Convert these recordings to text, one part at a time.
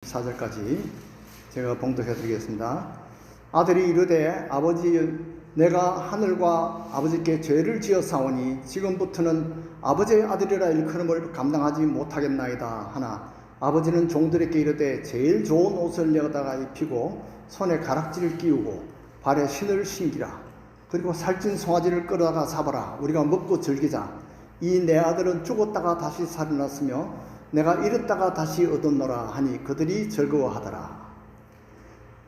14절까지 제가 봉독해 드리겠습니다. 아들이 이르되 아버지, 내가 하늘과 아버지께 죄를 지어 사오니 지금부터는 아버지의 아들이라 일컬음을 감당하지 못하겠나이다 하나, 아버지는 종들에게 이르되 제일 좋은 옷을 내어다가 입히고 손에 가락지를 끼우고 발에 신을 신기라. 그리고 살찐 송아지를 끌어다가 잡아라. 우리가 먹고 즐기자. 이 내 아들은 죽었다가 다시 살아났으며 내가 잃었다가 다시 얻었노라 하니 그들이 즐거워하더라.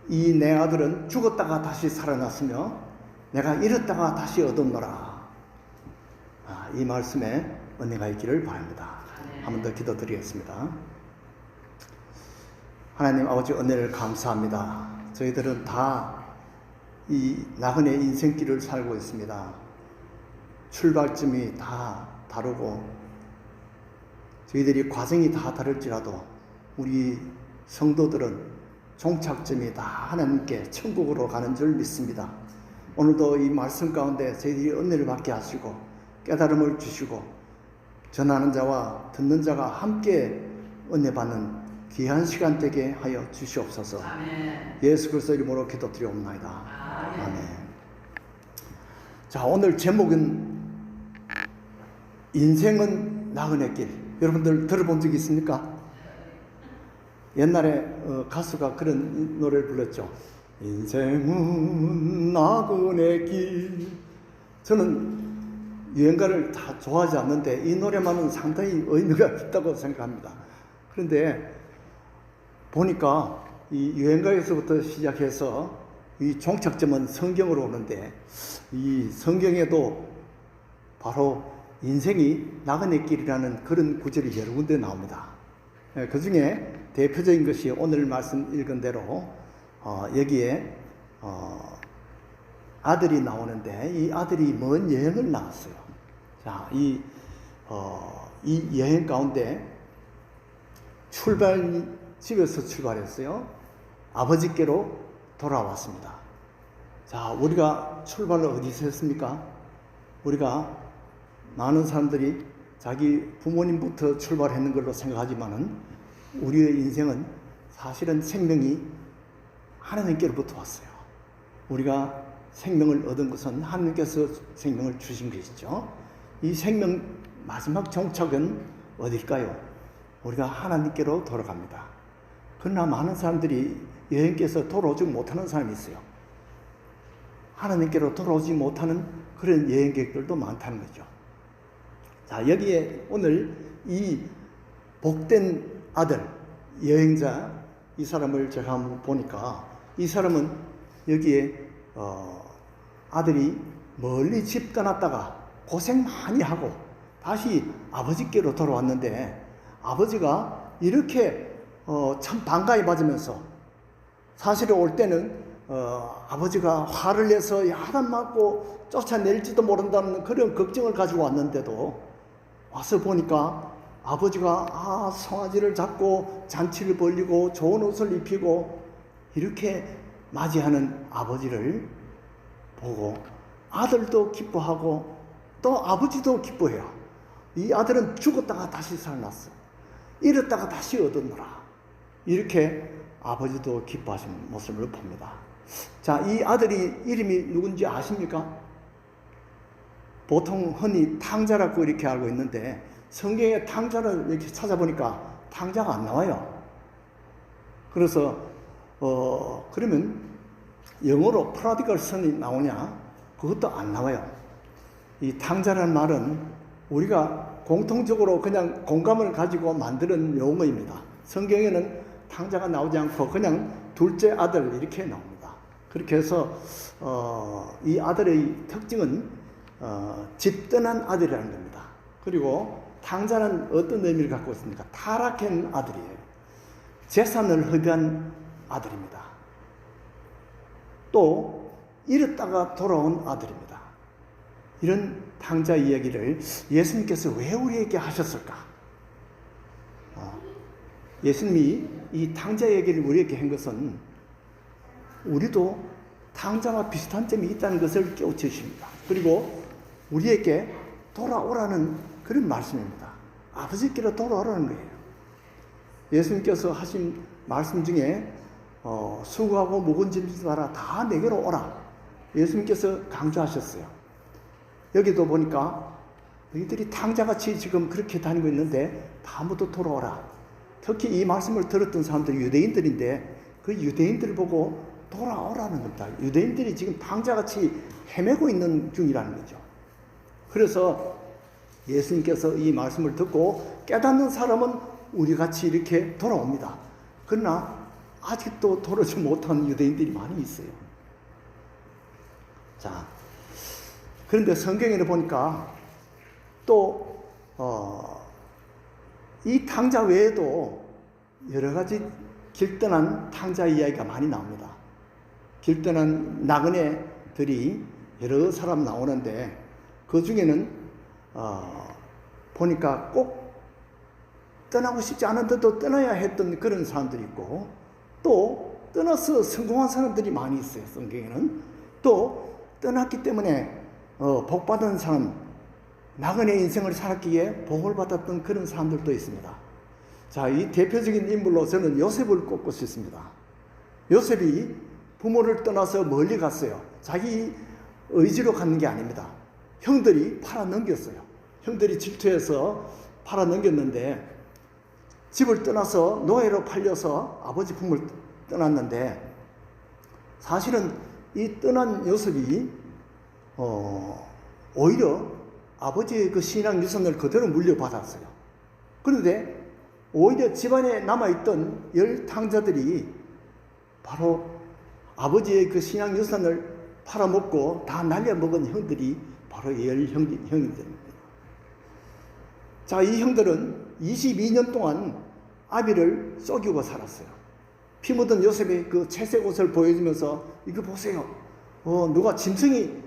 이 내 아들은 죽었다가 다시 살아났으며 내가 잃었다가 다시 얻었노라. 이 말씀에 은혜가 있기를 바랍니다. 한 번 더 기도드리겠습니다. 하나님 아버지, 은혜를 감사합니다. 저희들은 다 이 나그네 인생길을 살고 있습니다. 출발점이 다 다르고 저희들이 과정이 다 다를지라도 우리 성도들은 종착점이 다 하나님께 천국으로 가는 줄 믿습니다. 오늘도 이 말씀 가운데 저희들이 은혜를 받게 하시고 깨달음을 주시고 전하는 자와 듣는 자가 함께 은혜 받는 귀한 시간 되게 하여 주시옵소서. 아멘. 예수 그리스도 이름으로 기도드리옵나이다. 아멘. 자, 오늘 제목은 인생은 나그네 길. 여러분들 들어본 적 있습니까? 옛날에 가수가 그런 노래를 불렀죠. 인생은 나그네 길. 저는 유행가를 다 좋아하지 않는데 이 노래만은 상당히 의미가 있다고 생각합니다. 그런데 보니까 이 유행가에서부터 시작해서 이 종착점은 성경으로 오는데 이 성경에도 바로 인생이 나그네 길이라는 그런 구절이 여러 군데 나옵니다. 그 중에 대표적인 것이 오늘 말씀 읽은 대로 여기에 아들이 나오는데 이 아들이 먼 여행을 나왔어요. 자, 이 여행 가운데 집에서 출발했어요. 아버지께로 돌아왔습니다. 자, 우리가 출발을 어디서 했습니까? 우리가 많은 사람들이 자기 부모님부터 출발했는 걸로 생각하지만은 우리의 인생은 사실은 생명이 하나님께로부터 왔어요. 우리가 생명을 얻은 것은 하나님께서 생명을 주신 것이죠. 이 생명 마지막 정착은 어딜까요? 우리가 하나님께로 돌아갑니다. 그러나 많은 사람들이 여행께서 돌아오지 못하는 사람이 있어요. 하나님께로 돌아오지 못하는 그런 여행객들도 많다는 거죠. 자, 여기에 오늘 이 복된 아들, 여행자, 이 사람을 제가 한번 보니까 이 사람은 여기에 아들이 멀리 집 떠났다가 고생 많이 하고 다시 아버지께로 돌아왔는데 아버지가 이렇게 참 반가이 맞으면서 사실은 올 때는 아버지가 화를 내서 야단 맞고 쫓아낼지도 모른다는 그런 걱정을 가지고 왔는데도 와서 보니까 아버지가 송아지를 잡고 잔치를 벌리고 좋은 옷을 입히고 이렇게 맞이하는 아버지를 보고 아들도 기뻐하고 또 아버지도 기뻐해요. 이 아들은 죽었다가 다시 살아났어. 잃었다가 다시 얻었노라. 이렇게 아버지도 기뻐하시는 모습을 봅니다. 자, 이 아들이 이름이 누군지 아십니까? 보통 흔히 탕자라고 이렇게 알고 있는데 성경에 탕자를 이렇게 찾아보니까 탕자가 안 나와요. 그래서 그러면 영어로 프라디갈 선이 나오냐? 그것도 안 나와요. 이 탕자라는 말은 우리가 공통적으로 그냥 공감을 가지고 만드는 용어입니다. 성경에는 탕자가 나오지 않고 그냥 둘째 아들 이렇게 나옵니다. 그렇게 해서 이 아들의 특징은 집 떠난 아들이라는 겁니다. 그리고 탕자는 어떤 의미를 갖고 있습니까? 타락한 아들이에요. 재산을 허비한 아들입니다. 또 잃었다가 돌아온 아들입니다. 이런 탕자 이야기를 예수님께서 왜 우리에게 하셨을까? 예수님이 이 탕자 얘기를 우리에게 한 것은 우리도 탕자와 비슷한 점이 있다는 것을 깨우치십니다. 그리고 우리에게 돌아오라는 그런 말씀입니다. 아버지께로 돌아오라는 거예요. 예수님께서 하신 말씀 중에 수고하고 무거운 짐 지지 마라. 다 내게로 오라. 예수님께서 강조하셨어요. 여기도 보니까 너희들이 탕자같이 지금 그렇게 다니고 있는데 다 모두 돌아오라. 특히 이 말씀을 들었던 사람들이 유대인들인데 그 유대인들을 보고 돌아오라는 겁니다. 유대인들이 지금 탕자같이 헤매고 있는 중이라는 거죠. 그래서 예수님께서 이 말씀을 듣고 깨닫는 사람은 우리같이 이렇게 돌아옵니다. 그러나 아직도 돌아오지 못한 유대인들이 많이 있어요. 자, 그런데 성경에는 보니까 또 이 탕자 외에도 여러 가지 길떠난 탕자 이야기가 많이 나옵니다. 길떠난 나그네들이 여러 사람 나오는데 그 중에는 보니까 꼭 떠나고 싶지 않은데도 떠나야 했던 그런 사람들이 있고 또 떠나서 성공한 사람들이 많이 있어요. 성경에는 또 떠났기 때문에 복받은 사람, 나그네 인생을 살았기에 복을 받았던 그런 사람들도 있습니다. 자, 이 대표적인 인물로 저는 요셉을 꼽고 싶습니다. 요셉이 부모를 떠나서 멀리 갔어요. 자기 의지로 가는 게 아닙니다. 형들이 팔아넘겼어요. 형들이 질투해서 팔아넘겼는데 집을 떠나서 노예로 팔려서 아버지 품을 떠났는데 사실은 이 떠난 요셉이 오히려 아버지의 그 신앙 유산을 그대로 물려받았어요. 그런데 오히려 집안에 남아있던 10탕자들이 바로 아버지의 그 신앙 유산을 팔아먹고 다 날려먹은 형들이 바로 10형들입니다. 자, 이 형들은 22년 동안 아비를 속이고 살았어요. 피 묻은 요셉의 그 채색 옷을 보여주면서 이거 보세요. 누가 짐승이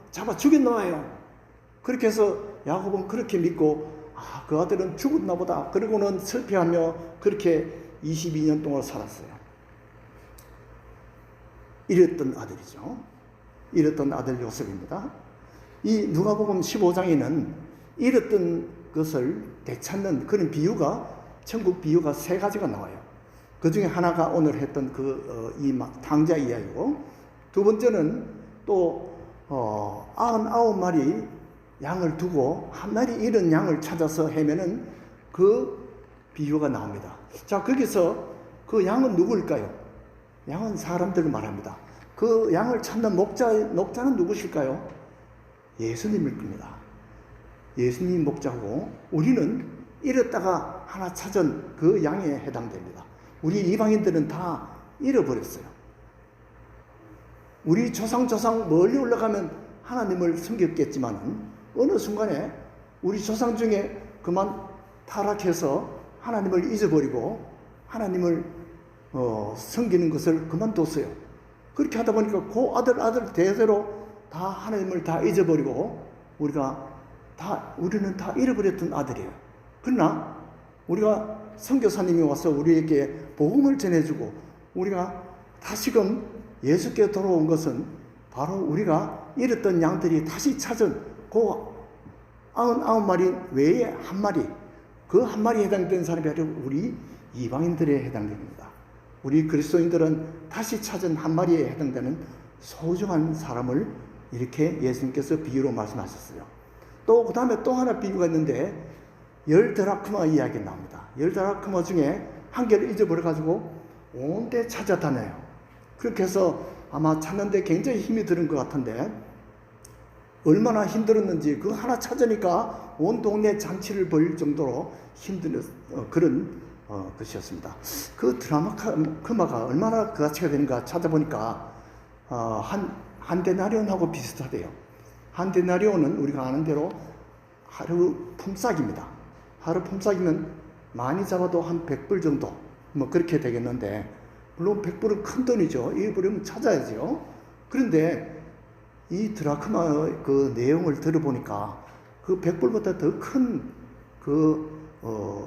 잡아 죽였나봐요. 그렇게 해서 야곱은 그렇게 믿고 그 아들은 죽었나 보다. 그러고는 슬퍼하며 그렇게 22년 동안 살았어요. 이랬던 아들이죠. 이랬던 아들 요셉입니다. 이 누가복음 15장에는 이랬던 것을 되찾는 그런 비유가 천국 비유가 3가지가 나와요. 그 중에 하나가 오늘 했던 이 탕자 이야기고 두 번째는 또 99마리 양을 두고 한 마리 잃은 양을 찾아서 헤매는 그 비유가 나옵니다. 자, 거기서 그 양은 누구일까요? 양은 사람들을 말합니다. 그 양을 찾는 목자는 누구실까요? 예수님일 겁니다. 예수님 목자고 우리는 잃었다가 하나 찾은 그 양에 해당됩니다. 우리 이방인들은 다 잃어버렸어요. 우리 조상 멀리 올라가면 하나님을 섬겼겠지만 어느 순간에 우리 조상 중에 그만 타락해서 하나님을 잊어버리고 하나님을 섬기는 것을 그만뒀어요. 그렇게 하다 보니까 그 아들 대대로 다 하나님을 다 잊어버리고 우리는 다 잃어버렸던 아들이에요. 그러나 우리가 선교사님이 와서 우리에게 복음을 전해주고 우리가 다시금 예수께 돌아온 것은 바로 우리가 잃었던 양들이 다시 찾은 그 99마리 외에 한 마리, 그 한 마리에 해당되는 사람이 아니라 우리 이방인들에 해당됩니다. 우리 그리스도인들은 다시 찾은 한 마리에 해당되는 소중한 사람을 이렇게 예수님께서 비유로 말씀하셨어요. 또 그 다음에 또 하나 비유가 있는데 10드라크마 이야기 나옵니다. 10드라크마 중에 한 개를 잊어버려가지고 온 데 찾아다녀요. 그렇게 해서 아마 찾는데 굉장히 힘이 드는 것 같은데 얼마나 힘들었는지 그 하나 찾으니까 온 동네 잔치를 벌일 정도로 힘든 그런 것이었습니다. 그 드라마크마가 얼마나 그 가치가 되는가 찾아보니까 한 데나리온하고 비슷하대요. 한 데나리온은 우리가 아는 대로 하루 품삯입니다. 하루 품삯이면 많이 잡아도 한 100불 정도 뭐 그렇게 되겠는데 물론 100불은 큰 돈이죠. 이거 버리면 찾아야죠. 그런데 이 드라크마의 그 내용을 들어보니까 그 100불보다 더 큰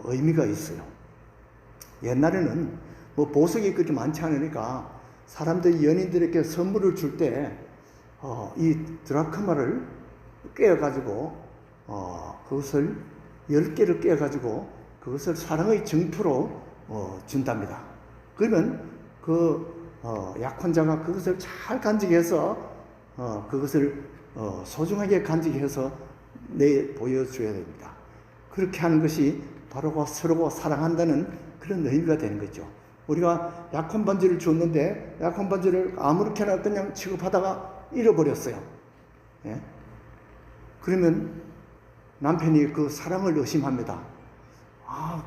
의미가 있어요. 옛날에는 뭐 보석이 그렇게 많지 않으니까 사람들이 연인들에게 선물을 줄 때 이 드라크마를 깨어가지고 그것을 10개를 깨어가지고 그것을 사랑의 증표로 준답니다. 그러면 약혼자가 그것을 잘 간직해서 그것을 소중하게 간직해서 보여줘야 됩니다. 그렇게 하는 것이 바로 서로 사랑한다는 그런 의미가 되는 거죠. 우리가 약혼 반지를 줬는데 약혼 반지를 아무렇게나 그냥 취급하다가 잃어버렸어요. 예? 그러면 남편이 그 사랑을 의심합니다.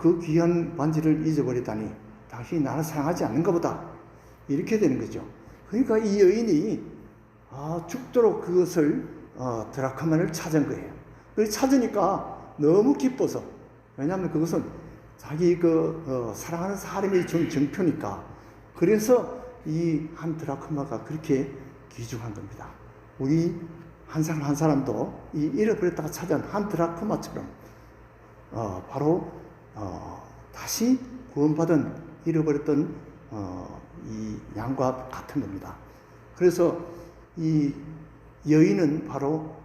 그 귀한 반지를 잊어버리다니 당신이 나를 사랑하지 않는가 보다. 이렇게 되는 거죠. 그러니까 이 여인이 죽도록 그것을 드라크마를 찾은 거예요. 그래서 찾으니까 너무 기뻐서, 왜냐하면 그것은 자기 사랑하는 사람이 준 증표니까. 그래서 이 한 드라크마가 그렇게 귀중한 겁니다. 우리 한 사람 한 사람도 이 잃어버렸다가 찾은 한 드라크마처럼 바로 다시 구원받은 잃어버렸던 이 양과 같은 겁니다. 그래서 이 여인은 바로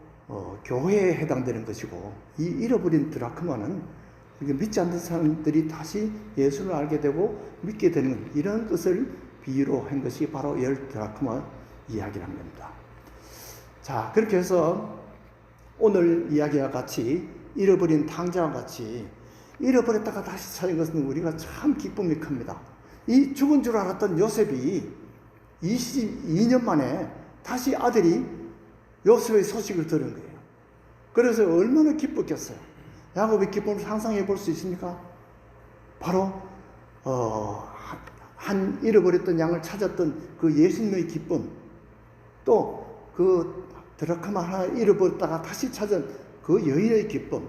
교회에 해당되는 것이고, 이 잃어버린 드라크마는 믿지 않는 사람들이 다시 예수를 알게 되고 믿게 되는 이런 것을 비유로 한 것이 바로 10드라크마 이야기라는 겁니다. 자, 그렇게 해서 오늘 이야기와 같이 잃어버린 탕자와 같이 잃어버렸다가 다시 찾은 것은 우리가 참 기쁨이 큽니다. 이 죽은 줄 알았던 요셉이 22년 만에 다시 아들이 요셉의 소식을 들은 거예요. 그래서 얼마나 기뻤겠어요. 야곱의 기쁨을 상상해 볼 수 있습니까? 바로 한 잃어버렸던 양을 찾았던 그 예수님의 기쁨, 또 그 드라크마 하나 잃어버렸다가 다시 찾은 그 여인의 기쁨,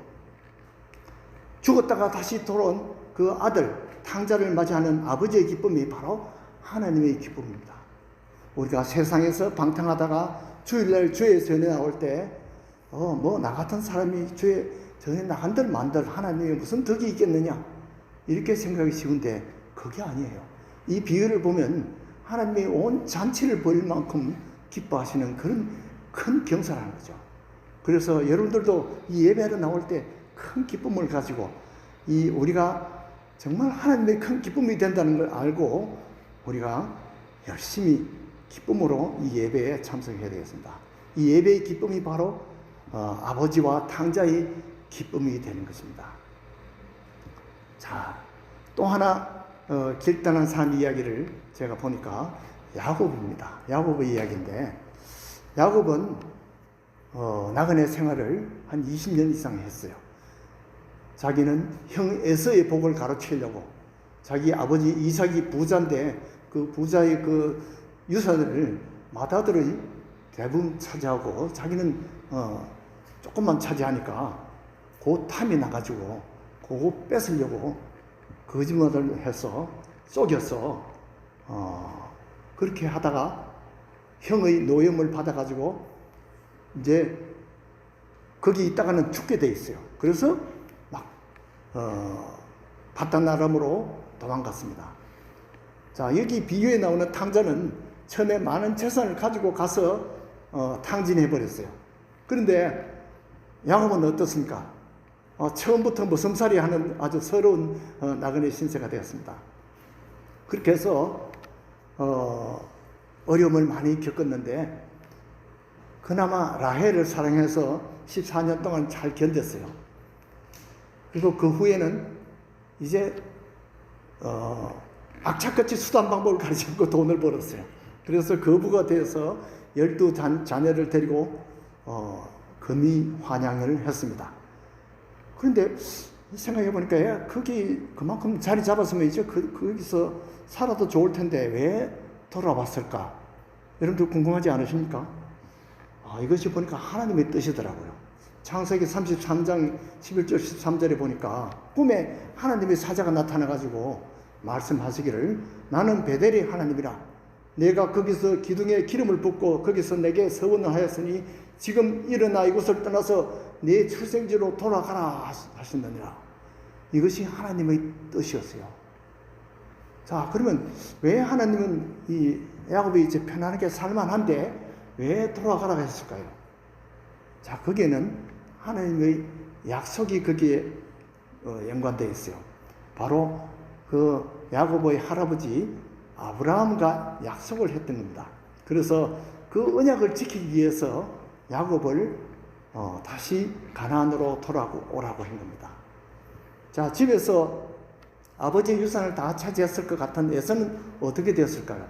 죽었다가 다시 돌아온 그 아들 탕자를 맞이하는 아버지의 기쁨이 바로 하나님의 기쁨입니다. 우리가 세상에서 방탕하다가 주일날 주의 전에 나올 때 나 같은 사람이 주의 전에 나간들 만들 하나님의 무슨 덕이 있겠느냐, 이렇게 생각이 쉬운데 그게 아니에요. 이 비유를 보면 하나님의 온 잔치를 벌일 만큼 기뻐하시는 그런 큰 경사라는 거죠. 그래서 여러분들도 이 예배하러 나올 때 큰 기쁨을 가지고 우리가 정말 하나님의 큰 기쁨이 된다는 걸 알고 우리가 열심히 기쁨으로 이 예배에 참석해야 되겠습니다. 이 예배의 기쁨이 바로 아버지와 탕자의 기쁨이 되는 것입니다. 자, 또 하나 길단한 삶 이야기를 제가 보니까 야곱입니다. 야곱의 이야기인데, 야곱은 나그네 생활을 한 20년 이상 했어요. 자기는 형 에서의 복을 가로채려고, 자기 아버지 이삭이 부자인데 그 부자의 그 유산을 맏아들의 대부분 차지하고 자기는 조금만 차지하니까 그 탐이 나가지고 그거 뺏으려고 거짓말을 해서 속여서 그렇게 하다가 형의 노염을 받아가지고 이제 거기 있다가는 죽게 돼 있어요. 그래서 막 바다나람으로 도망갔습니다. 자, 여기 비유에 나오는 탕자는 처음에 많은 재산을 가지고 가서 탕진해 버렸어요. 그런데 야곱은 어떻습니까? 처음부터 머슴살이 하는 아주 서러운 나그네 신세가 되었습니다. 그렇게 해서 어려움을 많이 겪었는데 그나마 라헬을 사랑해서 14년 동안 잘 견뎠어요. 그리고 그 후에는 이제 악착같이 수단 방법을 가르치고 돈을 벌었어요. 그래서 거부가 되어서 12자녀를 데리고 금이 환양을 했습니다. 그런데 생각해 보니까 거기 그만큼 자리 잡았으면 이제 거기서 살아도 좋을 텐데 왜 돌아왔을까? 여러분들 궁금하지 않으십니까? 이것이 보니까 하나님의 뜻이더라고요. 창세기 33장 11절 13절에 보니까 꿈에 하나님의 사자가 나타나가지고 말씀하시기를, 나는 베델의 하나님이라. 내가 거기서 기둥에 기름을 붓고 거기서 내게 서원을 하였으니 지금 일어나 이곳을 떠나서 내 출생지로 돌아가라 하신다니라. 이것이 하나님의 뜻이었어요. 자, 그러면 왜 하나님은 이 야곱이 이제 편안하게 살만한데 왜 돌아가라고 했을까요? 자, 거기에는 하나님의 약속이 거기에 연관되어 있어요. 바로 그 야곱의 할아버지 아브라함과 약속을 했던 겁니다. 그래서 그 언약을 지키기 위해서 야곱을 다시 가나안으로 돌아오라고 한 겁니다. 자, 집에서 아버지의 유산을 다 차지했을 것 같은 에서는 어떻게 되었을까요?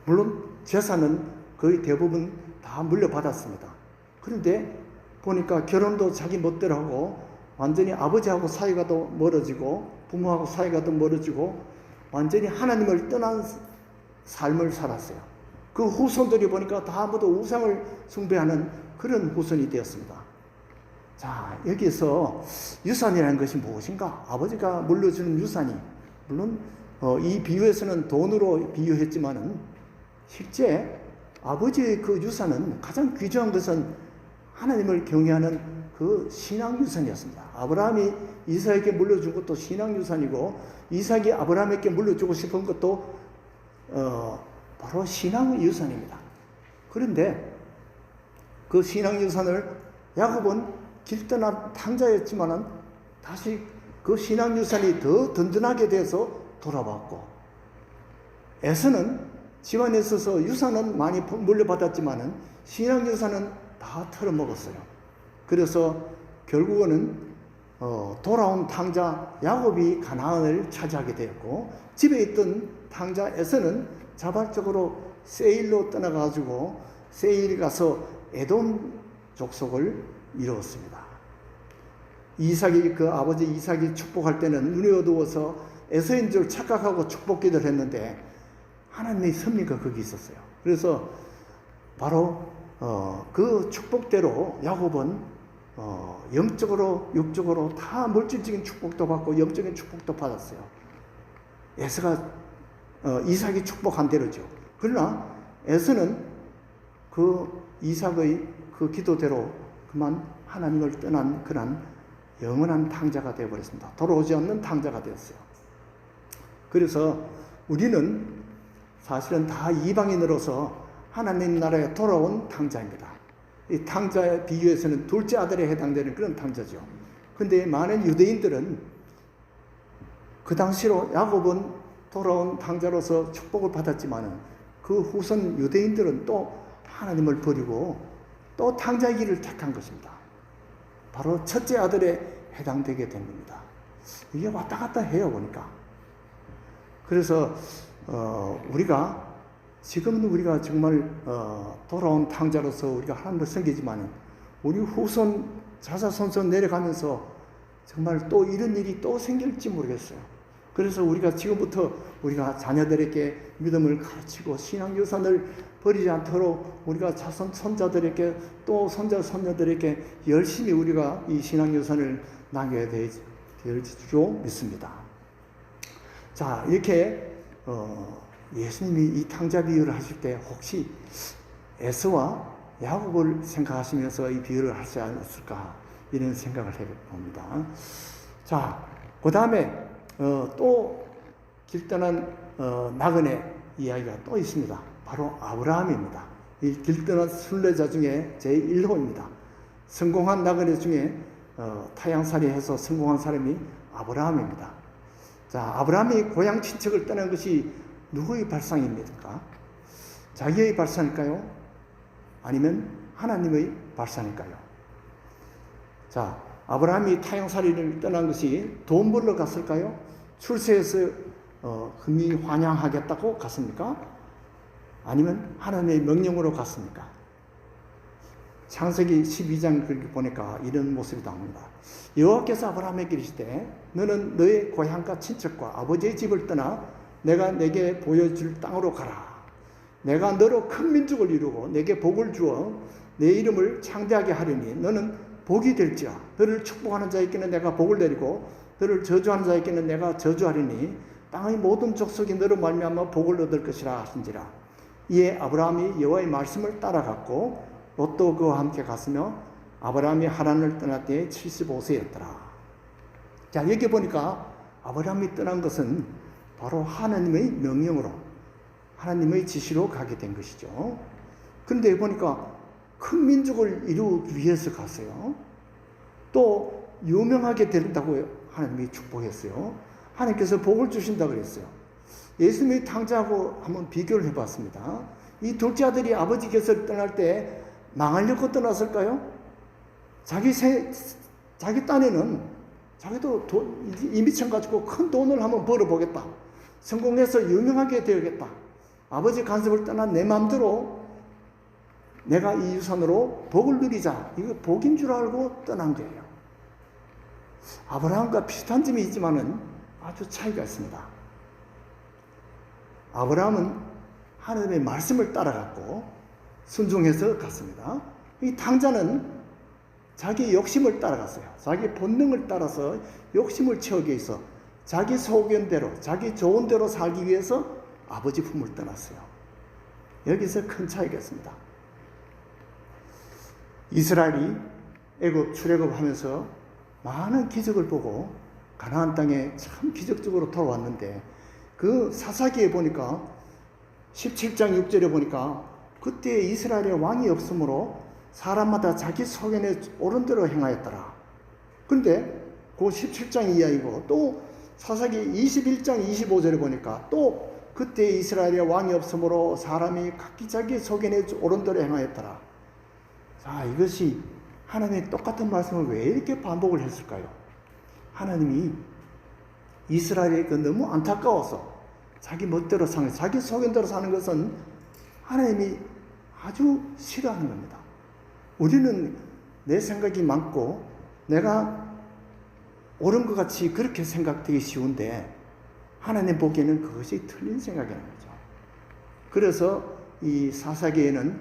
물론 재산은 거의 대부분 다 물려받았습니다. 그런데 보니까 결혼도 자기 멋대로 하고 완전히 아버지하고 사이가 더 멀어지고 부모하고 사이가 더 멀어지고 완전히 하나님을 떠난 삶을 살았어요. 그 후손들이 보니까 다 모두 우상을 숭배하는 그런 후손이 되었습니다. 자, 여기서 유산이라는 것이 무엇인가? 아버지가 물려주는 유산이 물론 이 비유에서는 돈으로 비유했지만은 실제 아버지의 그 유산은 가장 귀중한 것은 하나님을 경외하는 그 신앙 유산이었습니다. 아브라함이 이삭에게 물려준 것도 신앙 유산이고 이삭이 아브라함에게 물려주고 싶은 것도 바로 신앙 유산입니다. 그런데 그 신앙 유산을 야곱은 길떠난 탕자였지만은 다시 그 신앙 유산이 더 든든하게 돼서 돌아왔고 에서는 집안에 있어서 유산은 많이 물려받았지만은 신앙 유산은 다 털어먹었어요. 그래서 결국은 돌아온 탕자 야곱이 가나안을 차지하게 되었고 집에 있던 탕자 에서는 자발적으로 세일로 떠나가지고 세일에 가서 에돔 족속을 이루었습니다. 이삭이 그 아버지 이삭이 축복할 때는 눈이 어두워서 에서인 줄 착각하고 축복 기도를 했는데 하나님의 섭리가 거기 있었어요. 그래서 바로 그 축복대로 야곱은 영적으로 육적으로 다 물질적인 축복도 받고 영적인 축복도 받았어요. 에서가 이삭이 축복한 대로죠. 그러나 에서는 그 이삭의 그 기도대로 그만 하나님을 떠난 그런 영원한 탕자가 되어버렸습니다. 돌아오지 않는 탕자가 되었어요. 그래서 우리는 사실은 다 이방인으로서 하나님 나라에 돌아온 탕자입니다. 이 탕자의 비유에서는 둘째 아들에 해당되는 그런 탕자죠. 근데 많은 유대인들은 그 당시로 야곱은 돌아온 탕자로서 축복을 받았지만은 그 후손 유대인들은 또 하나님을 버리고 또 탕자의 길을 택한 것입니다. 바로 첫째 아들에 해당되게 된 겁니다. 이게 왔다 갔다 해요, 보니까. 그래서 우리가 지금은 우리가 정말 돌아온 탕자로서 우리가 하나님을 섬기지만 우리 후손 자자손손 내려가면서 정말 또 이런 일이 또 생길지 모르겠어요. 그래서 우리가 지금부터 우리가 자녀들에게 믿음을 가르치고 신앙 유산을 버리지 않도록 우리가 자손 손자들에게 또 손자 손녀들에게 열심히 우리가 이 신앙 유산을 남겨야 될 줄 믿습니다. 자, 이렇게 예수님이 이 탕자 비유를 하실 때 혹시 에서와 야곱을 생각하시면서 이 비유를 하지 않았을까 이런 생각을 해봅니다. 자, 그 다음에 또 길떠난 나그네 이야기가 또 있습니다. 바로 아브라함입니다. 이 길떠난 순례자 중에 제1호입니다. 성공한 나그네 중에 타향살이해서 성공한 사람이 아브라함입니다. 자, 아브라함이 고향 친척을 떠난 것이 누구의 발상입니까? 자기의 발상일까요? 아니면 하나님의 발상일까요? 자, 아브라함이 타향살이를 떠난 것이 돈 벌러 갔을까요? 출세해서 금이 환향하겠다고 갔습니까? 아니면 하나님의 명령으로 갔습니까? 창세기 12장 그렇게 보니까 이런 모습이 나옵니다. 여호와께서 아브라함에게 이르시되 너는 너의 고향과 친척과 아버지의 집을 떠나 내가 내게 보여줄 땅으로 가라. 내가 너로 큰 민족을 이루고 내게 복을 주어 내 이름을 창대하게 하리니 너는 복이 될지라. 너를 축복하는 자에게는 내가 복을 내리고 너를 저주하는 자에게는 내가 저주하리니 땅의 모든 족속이 너로 말미암아 복을 얻을 것이라 하신지라. 이에 아브라함이 여호와의 말씀을 따라갔고 롯도 그와 함께 갔으며 아브라함이 하란을 떠날 때에 75세였더라. 자, 여기 보니까 아브라함이 떠난 것은 바로 하나님의 명령으로 하나님의 지시로 가게 된 것이죠. 그런데 보니까 큰 민족을 이루기 위해서 갔어요. 또 유명하게 된다고 하나님이 축복했어요. 하나님께서 복을 주신다고 그랬어요. 예수님의 탕자하고 한번 비교를 해봤습니다. 이 둘째 아들이 아버지 곁을 떠날 때 망하려고 떠났을까요? 자기 딴에는 자기도 이미천 가지고 큰 돈을 한번 벌어보겠다. 성공해서 유명하게 되어야겠다. 아버지 간섭을 떠난 내 마음대로 내가 이 유산으로 복을 누리자. 이거 복인 줄 알고 떠난 거예요. 아브라함과 비슷한 점이 있지만은 아주 차이가 있습니다. 아브라함은 하나님의 말씀을 따라갔고 순종해서 갔습니다. 이 탕자는 자기 욕심을 따라갔어요. 자기 본능을 따라서 욕심을 채우기 위해서 자기 소견대로, 자기 좋은 대로 살기 위해서 아버지 품을 떠났어요. 여기서 큰 차이가 있습니다. 이스라엘이 애굽 출애굽하면서 많은 기적을 보고 가나안 땅에 참 기적적으로 돌아왔는데 그 사사기에 보니까 17장 6절에 보니까 그때 이스라엘에 왕이 없으므로 사람마다 자기 소견에 옳은 대로 행하였더라. 그런데 그 17장 이하이고 또 사사기 21장 25절에 보니까 또 그때 이스라엘에 왕이 없으므로 사람이 각기 자기 소견에 옳은 대로 행하였더라. 자, 이것이 하나님의 똑같은 말씀을 왜 이렇게 반복을 했을까요? 하나님이 이스라엘이 너무 안타까워서 자기 멋대로 사는, 자기 소견대로 사는 것은 하나님이 아주 싫어하는 겁니다. 우리는 내 생각이 많고 내가 옳은 것 같이 그렇게 생각되기 쉬운데 하나님 보기에는 그것이 틀린 생각이라는 거죠. 그래서 이 사사기에는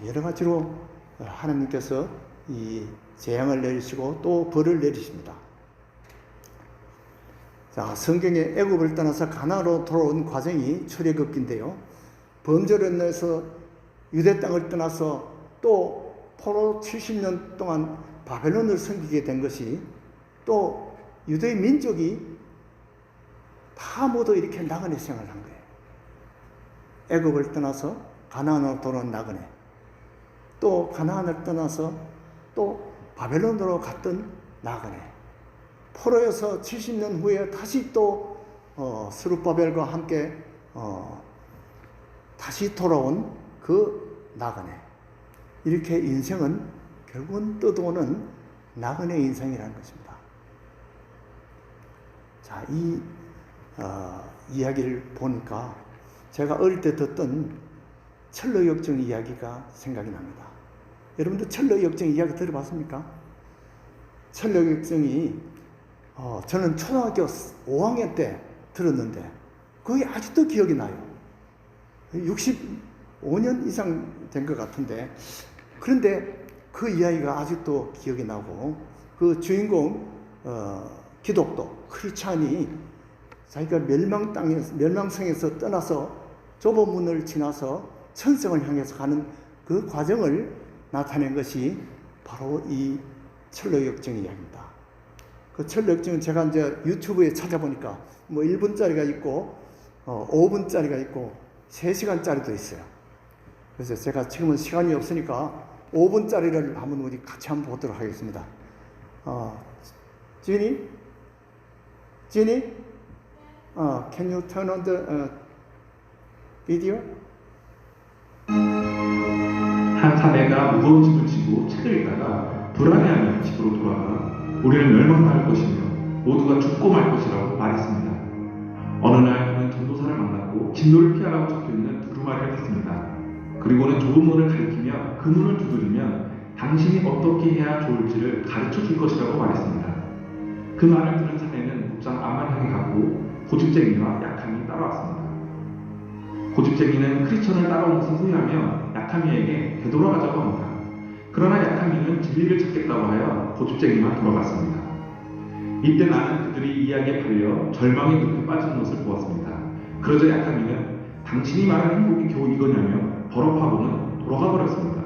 여러 가지로 하나님께서 이 재앙을 내리시고 또 벌을 내리십니다. 자, 성경에 애굽을 떠나서 가나안으로 돌아온 과정이 출애굽기인데요. 범죄로 인해서 유대 땅을 떠나서 또 포로 70년 동안 바벨론을 섬기게 된 것이 또 유대 민족이 다 모두 이렇게 나그네 생활을 한 거예요. 애굽을 떠나서 가나안으로 돌아온 나그네, 또 가나안을 떠나서 또 바벨론으로 갔던 나그네, 포로에서 70년 후에 다시 또 스룹바벨과 함께 다시 돌아온 그 나그네. 이렇게 인생은 결국은 떠도는 나그네 인생이라는 것입니다. 자, 이 이야기를 보니까 제가 어릴 때 듣던 철로역정 이야기가 생각이 납니다. 여러분들 철로역정 이야기 들어봤습니까? 철로역정이 저는 초등학교 5학년 때 들었는데 그게 아직도 기억이 나요. 65년 이상 된 것 같은데, 그런데 그 이야기가 아직도 기억이 나고 그 주인공 기독도 크리스찬이 자기가 멸망성에서 떠나서 좁은 문을 지나서 천성을 향해서 가는 그 과정을 나타낸 것이 바로 이 철로역정 이야기입니다. 그 철로역정은 제가 이제 유튜브에 찾아보니까 뭐 1분짜리가 있고 5분짜리가 있고 3시간짜리도 있어요. 그래서 제가 지금은 시간이 없으니까 5분짜리를 한번 우리 같이 한번 보도록 하겠습니다. 지니? Can you turn on the video? 한 사내가 무거운 짐을 지고 책을 읽다가 불안해하며 집으로 돌아가 우리는 멸망할 것이며 모두가 죽고 말 것이라고 말했습니다. 어느 날 그는 전도사를 만났고 진도를 피하라고 적혀있는 두루마리를 봤습니다. 그리고는 좁은 문을 가리키며 그 문을 두드리면 당신이 어떻게 해야 좋을지를 가르쳐 줄 것이라고 말했습니다. 그 말을 들은 사내는 곧장 암만 향해 갔고 고집쟁이와 약함이 따라왔습니다. 고집쟁이는 크리스천을 따라온 것을 후회하며 약함이에게 되돌아가자고 합니다. 그러나 약함이는 진리를 찾겠다고 하여 고집쟁이만 돌아갔습니다. 이때 나는 그들이 이야기에 팔려 절망의 늪에 빠지는 것을 보았습니다. 그러자 약함이는 당신이 말한 행복이 겨우 이거냐며 버럭하고는 돌아가 버렸습니다.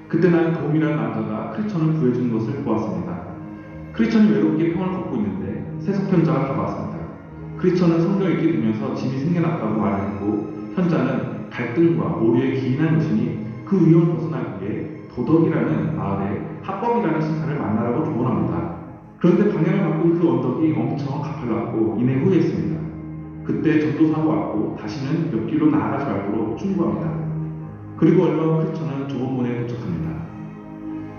그때 나는 도움이라는 남자가 크리스천을 구해주는 것을 보았습니다. 크리스천이 외롭게 평을 걷고 있는데 세속편자가 다가왔습니다. 크리스천은 성경 읽기 들으면서 짐이 생겨났다고 말했고 현자는 갈등과 오류에 기인한 여신이 그 위험을 벗어나기 위해 도덕이라는 마을에 합법이라는 신사를 만나라고 조언합니다. 그런데 방향을 바꾼 그 언덕이 엄청 가팔랐고 이내 후회했습니다. 그때 전도사가 왔고 다시는 몇 길로 나아가지 말도록 충고합니다. 그리고 얼마 후 크리스천은 좁은 문에 도착합니다.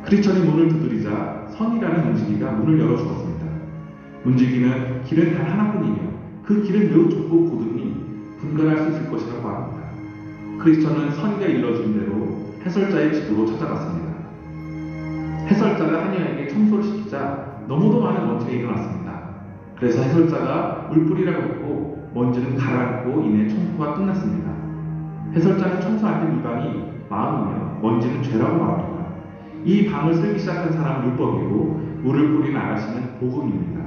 크리스천이 문을 두드리자 선이라는 문지기가 문을 열어주었습니다. 문지기는 길은 단 하나뿐이며 그 길은 매우 좁고 고등이 분간할 수 있을 것이라고 합니다. 크리스천은 선이가 일러준 대로 해설자의 집으로 찾아갔습니다. 해설자가 하녀에게 청소를 시키자 너무도 많은 먼지가 일어났습니다. 그래서 해설자가 물뿌리라고 했고 먼지는 가라앉고 이내 청소가 끝났습니다. 해설자는 청소할 때 이 방이 마음이며 먼지는 죄라고 말합니다. 이 방을 쓰기 시작한 사람은 율법이고 물을 뿌리는 아가씨는 복음입니다.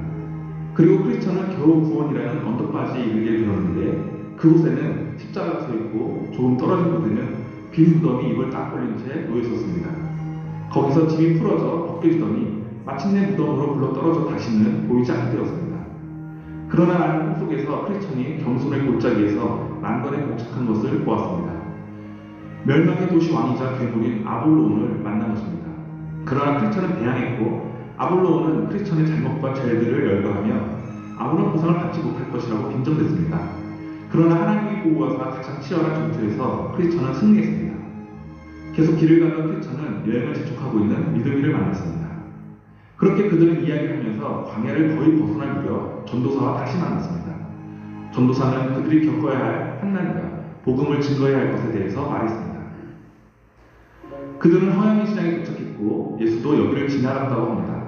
그리고 크리스천은 겨우 구원이라는 언덕바지에 이르게 되었는데 그곳에는 십자가가 서 있고 조금 떨어진 곳에는 빈 무덤이 입을 딱 벌린 채 놓여 있었습니다. 거기서 짐이 풀어져 벗겨지더니 마침내 무덤으로 굴러 떨어져 다시는 보이지 않게 되었습니다. 그러나 나는 꿈속에서 크리스천이 겸손의 골짜기에서 난관에 봉착한 것을 보았습니다. 멸망의 도시 왕이자 괴물인 아볼로온을 만난 것입니다. 그러나 크리스천은 배양했고 아볼로온은 크리스천의 잘못과 죄들을 열거하며 아무런 보상을 받지 못할 것이라고 빈정댔습니다. 그러나 하나님의 보호하사 가장 치열한 전투에서 크리스천은 승리했습니다. 계속 길을 가던 크리스천은 여행을 재촉하고 있는 믿음이를 만났습니다. 그렇게 그들은 이야기를 하면서 광야를 거의 벗어날 무렵 전도사와 다시 만났습니다. 전도사는 그들이 겪어야 할 환난과 복음을 증거해야 할 것에 대해서 말했습니다. 그들은 허영이 시장에 도착했고 예수도 여기를 지나갔다고 합니다.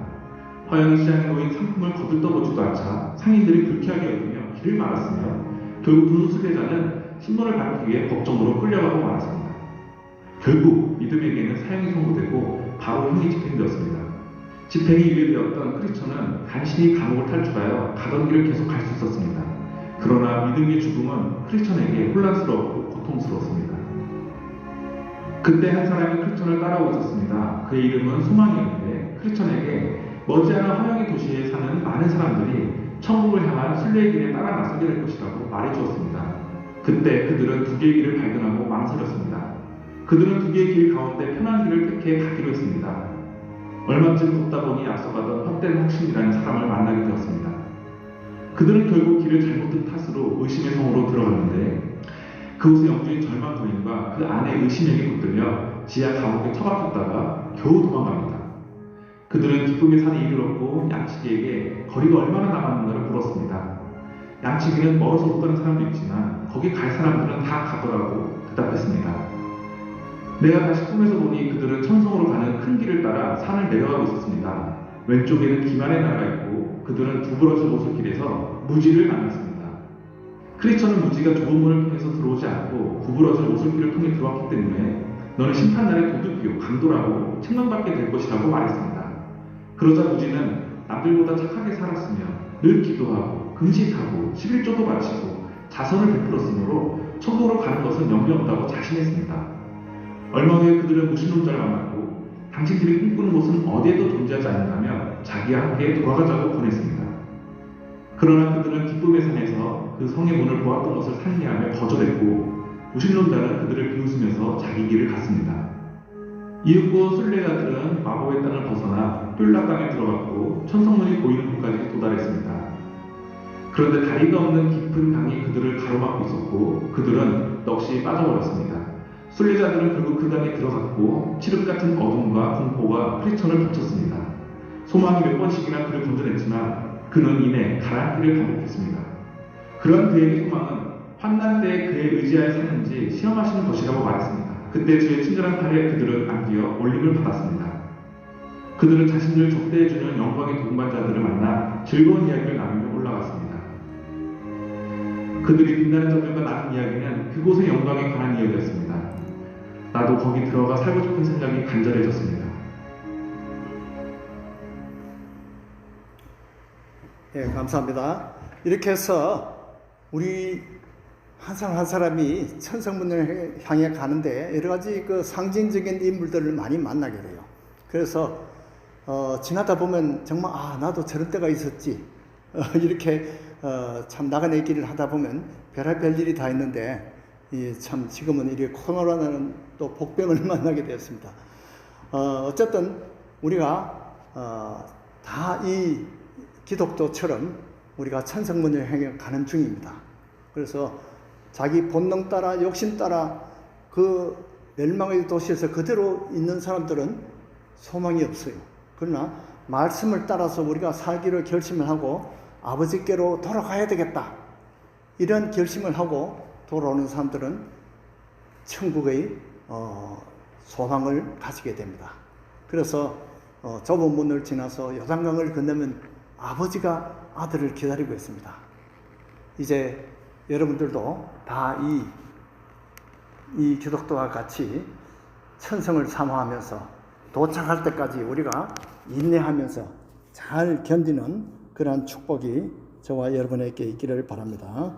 허영이 시장에 놓인 상품을 거들떠보지도 않자 상인들이 불쾌하게 여기며 길을 막았으며 결국 두 순례자는 신문을 받기 위해 법정으로 끌려가고 말았습니다. 결국 믿음에게는 사형이 선고되고 바로 형이 집행되었습니다. 집행이 유예되었던 크리스천은 간신히 감옥을 탈출하여 가던 길을 계속 갈 수 있었습니다. 그러나 믿음의 죽음은 크리스천에게 혼란스럽고 고통스러웠습니다. 그때 한 사람이 크리스천을 따라오고 있었습니다. 그의 이름은 소망이었는데 크리스천에게 머지않아 허영의 도시에 사는 많은 사람들이 천국을 향한 순례의 길에 따라 나서게 될 것이라고 말해주었습니다. 그때 그들은 두 개의 길을 발견하고 망설였습니다. 그들은 두 개의 길 가운데 편한 길을 택해 가기로 했습니다. 얼마쯤 걷다 보니 앞서가던 헛된 확신이라는 사람을 만나게 되었습니다. 그들은 결국 길을 잘못 든 탓으로 의심의 성으로 들어갔는데 그곳의 영주인 절망 거인과 그 아내 의심에게 붙들려 지하 감옥에 처박혔다가 겨우 도망갑니다. 그들은 기쁨의 산에 이르렀고 양치기에게 거리가 얼마나 남았는가를 물었습니다. 양치기는 멀어서 못 가는 사람도 있지만 거기 갈 사람들은 다 가더라고 대답했습니다. 내가 다시 꿈에서 보니 그들은 천성으로 가는 큰 길을 따라 산을 내려가고 있었습니다. 왼쪽에는 기만의 나라가 있고 그들은 구부러진 오솔길에서 무지를 만났습니다. 크리스천은 무지가 좁은 문을 통해서 들어오지 않고 구부러진 오솔길을 통해 들어왔기 때문에 너는 심판날의 도둑이요 강도라고 책망받게 될 것이라고 말했습니다. 그러자 무지는 남들보다 착하게 살았으며 늘 기도하고 금식하고 11조도 바치고 자선을 베풀었으므로 천국으로 가는 것은 영영없다고 자신했습니다. 얼마 후에 그들은 무신론자를 만났고 당신들이 꿈꾸는 곳은 어디에도 존재하지 않는다며 자기와 함께 돌아가자고 권했습니다. 그러나 그들은 기쁨의 산에서 그 성의 문을 보았던 것을 상기하며 거절했고 무신론자는 그들을 비웃으면서 자기 길을 갔습니다. 이윽고 순례자들은 마법의 땅을 벗어나 뚠라 땅에 들어갔고 천성문이 보이는 곳까지 도달했습니다. 그런데 다리가 없는 깊은 강이 그들을 가로막고 있었고 그들은 넋이 빠져버렸습니다. 순례자들은 결국 그 강에 들어갔고 칠흑 같은 어둠과 공포가 크리스천을 덮쳤습니다. 소망이 몇 번씩이나 그를 건져냈지만 그는 이내 가라앉기를 반복했습니다. 그런 그에게 소망은 환난 때에 그의 의지하에 사는지 시험하시는 것이라고 말했습니다. 그때 주의 친절한 팔에 그들은 안기어 올림을 받았습니다. 그들은 자신들을 접대해주는 영광의 동반자들을 만나 즐거운 이야기를 나누며 올라갔습니다. 그들이 빛나는 자들과 나눈 이야기는 그곳의 영광에 관한 이야기였습니다. 나도 거기 들어가 살고 싶은 생각이 간절해졌습니다. 예, 감사합니다. 이렇게 해서 우리 한 사람 한 사람이 천성문을 향해 가는데 여러 가지 그 상징적인 인물들을 많이 만나게 돼요. 그래서 지나다 보면 정말 나도 저런 때가 있었지. 이렇게 참 나가는 길을 하다 보면 별할 일이 다 있는데 참 지금은 이렇게 코로나라는 또 복병을 만나게 되었습니다. 어쨌든 우리가 다 이 기독교처럼 우리가 천성문을 향해 가는 중입니다. 그래서 자기 본능 따라 욕심 따라 그 멸망의 도시에서 그대로 있는 사람들은 소망이 없어요. 그러나 말씀을 따라서 우리가 살기를 결심을 하고 아버지께로 돌아가야 되겠다, 이런 결심을 하고 돌아오는 사람들은 천국의 소망을 가지게 됩니다. 그래서 좁은 문을 지나서 요단강을 건너면 아버지가 아들을 기다리고 있습니다. 이제 여러분들도 다 이 기독도와 같이 천성을 사모하면서 도착할 때까지 우리가 인내하면서 잘 견디는 그러한 축복이 저와 여러분에게 있기를 바랍니다.